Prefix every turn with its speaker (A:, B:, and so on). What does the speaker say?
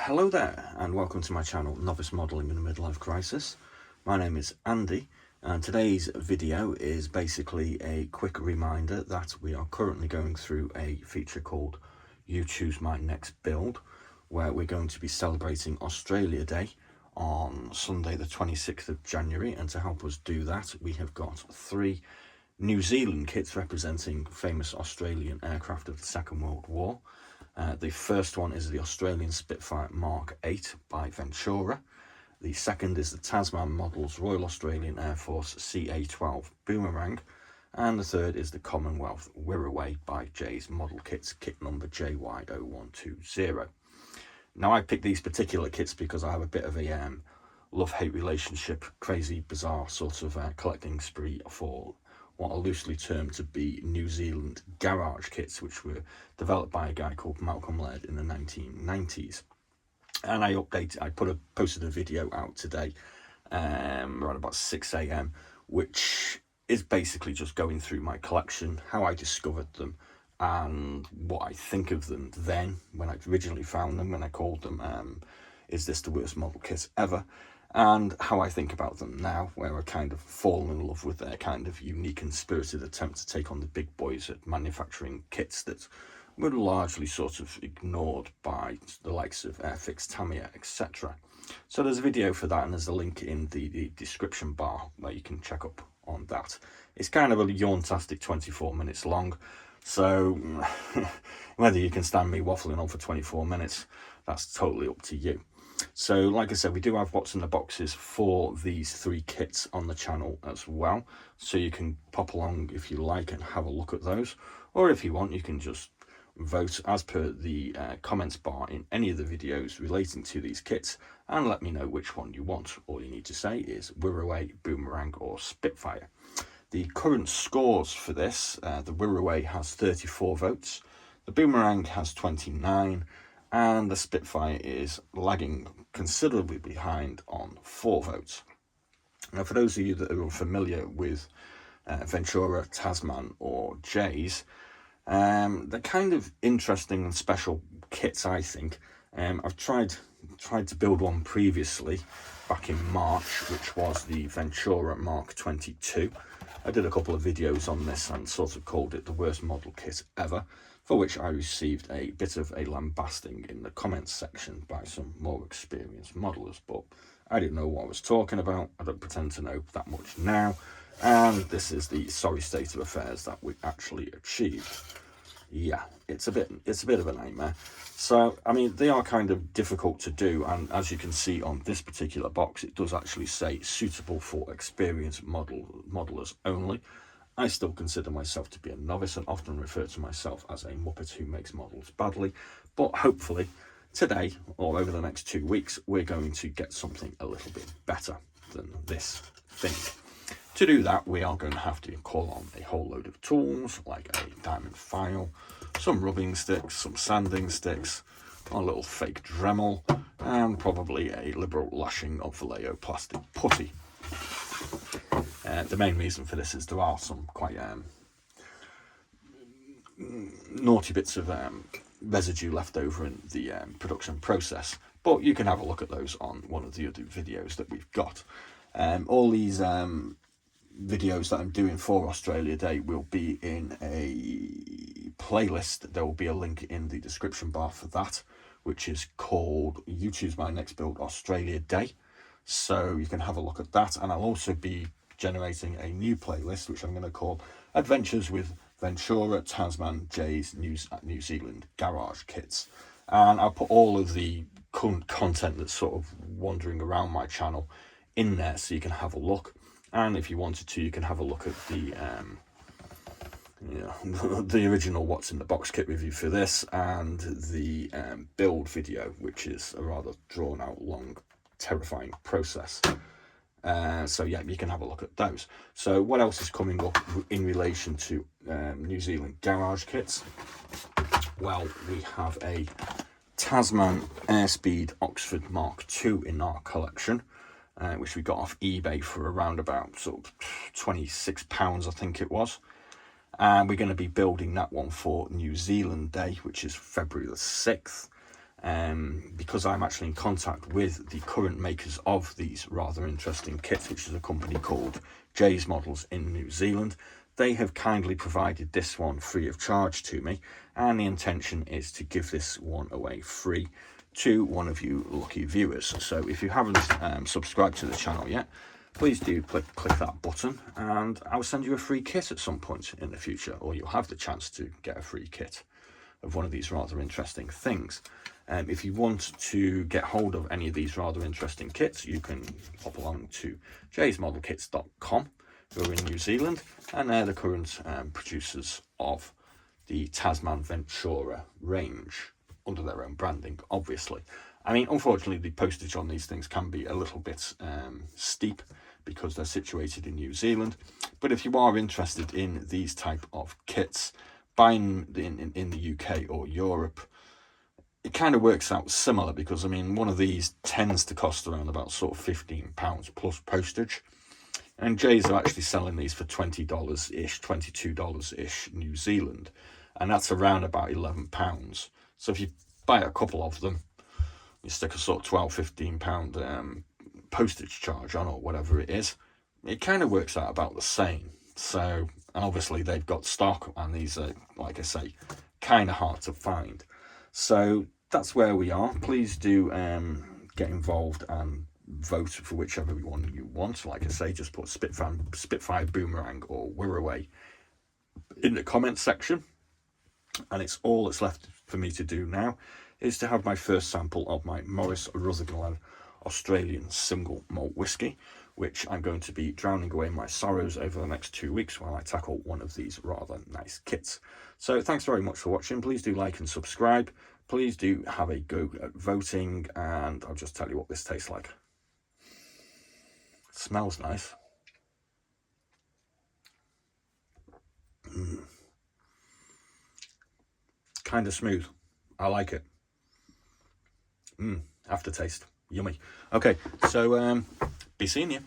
A: Hello there and welcome to my channel Novice Modelling in a Midlife Crisis. My name is Andy and today's video is basically a quick reminder that we are currently going through a feature called You Choose My Next Build, where we're going to be celebrating Australia Day on Sunday the 26th of January, and to help us do that we have got 3 New Zealand kits representing famous Australian aircraft of the Second World War. The first one is the Australian Spitfire Mark 8 by Ventura. The second is the Tasman Models Royal Australian Air Force CA-12 Boomerang. And the third is the Commonwealth Wirraway by Jay's Model Kits, kit number JY0120. Now I picked these particular kits because I have a bit of a love-hate relationship, crazy, bizarre sort of collecting spree for what are loosely termed to be New Zealand garage kits, which were developed by a guy called Malcolm Laird in the 1990s. And I posted a video out today around about 6 AM, which is basically just going through my collection, how I discovered them, and what I think of them then when I originally found them, when I called them is this the worst model kit ever, and how I think about them now, where I kind of fallen in love with their kind of unique and spirited attempt to take on the big boys at manufacturing kits that were largely sort of ignored by the likes of Airfix, Tamiya, etc. So there's a video for that, and there's a link in the description bar where you can check up on that. It's kind of a yawn-tastic 24 minutes long, so whether you can stand me waffling on for 24 minutes, that's totally up to you. So like I said, we do have what's in the boxes for these 3 kits on the channel as well, so you can pop along if you like and have a look at those, or if you want you can just vote as per the comments bar in any of the videos relating to these kits and let me know which one you want. All you need to say is Wirraway, Boomerang or Spitfire. The current scores for this, the Wirraway has 34 votes, the Boomerang has 29, and the Spitfire is lagging considerably behind on 4 votes. Now, for those of you that are familiar with Ventura, Tasman or Jay's, they're kind of interesting and special kits, I think. I've tried to build one previously back in March, which was the Ventura Mark 22. I did a couple of videos on this and sort of called it the worst model kit ever, for which I received a bit of a lambasting in the comments section by some more experienced modelers, but I didn't know what I was talking about. I don't pretend to know that much now, and this is the sorry state of affairs that we actually achieved. Yeah, it's a bit of a nightmare. So I mean, they are kind of difficult to do, and as you can see on this particular box, it does actually say suitable for experienced modelers only. I still consider myself to be a novice and often refer to myself as a muppet who makes models badly, but hopefully today or over the next 2 weeks we're going to get something a little bit better than this thing. To do that, we are going to have to call on a whole load of tools like a diamond file, some rubbing sticks, some sanding sticks, a little fake Dremel, and probably a liberal lashing of Vallejo plastic putty. The main reason for this is there are some quite naughty bits of residue left over in the production process, but you can have a look at those on one of the other videos that we've got. All these videos that I'm doing for Australia Day will be in a playlist. There will be a link in the description bar for that, which is called You Choose My Next Build Australia Day, so you can have a look at that. And I'll also be generating a new playlist which I'm going to call Adventures with Ventura, Tasman, Jay's New Zealand Garage Kits, and I'll put all of the content that's sort of wandering around my channel in there so you can have a look. And if you wanted to, you can have a look at the the original what's in the box kit review for this, and the build video, which is a rather drawn out, long, terrifying process. So yeah, you can have a look at those. So what else is coming up in relation to New Zealand garage kits? Well, we have a Tasman Airspeed Oxford Mark II in our collection, which we got off eBay for around about sort of £26, I think it was. And we're going to be building that one for New Zealand Day, which is February the 6th. because I'm actually in contact with the current makers of these rather interesting kits, which is a company called Jay's Models in New Zealand. They have kindly provided this one free of charge to me, and the intention is to give this one away free to one of you lucky viewers. So if you haven't subscribed to the channel yet, please do click that button, and I'll send you a free kit at some point in the future, or you'll have the chance to get a free kit of one of these rather interesting things. If you want to get hold of any of these rather interesting kits, you can pop along to jaysmodelkits.com, who are in New Zealand, and they're the current producers of the Tasman Ventura range, under their own branding, obviously. I mean, unfortunately, the postage on these things can be a little bit steep because they're situated in New Zealand. But if you are interested in these type of kits, buying in the UK or Europe, it kind of works out similar, because I mean, one of these tends to cost around about sort of £15 plus postage, and Jay's are actually selling these for $20-ish, $22-ish New Zealand, and that's around about £11. So if you buy a couple of them, you stick a sort of £12-15 postage charge on, or whatever it is, it kind of works out about the same. So, and obviously they've got stock, and these are, like I say, kind of hard to find. So that's where we are. Please do get involved and vote for whichever one you want. Like I say, just put Spitfire Boomerang or Wirraway in the comment section, and it's all that's left for me to do now is to have my first sample of my Morris Rutherglen Australian single malt whiskey, which I'm going to be drowning away my sorrows over the next 2 weeks while I tackle one of these rather nice kits. So thanks very much for watching. Please do like and subscribe. Please do have a go at voting, and I'll just tell you what this tastes like. It smells nice. Kind of smooth. I like it. Aftertaste. Yummy. Okay, so be seeing you.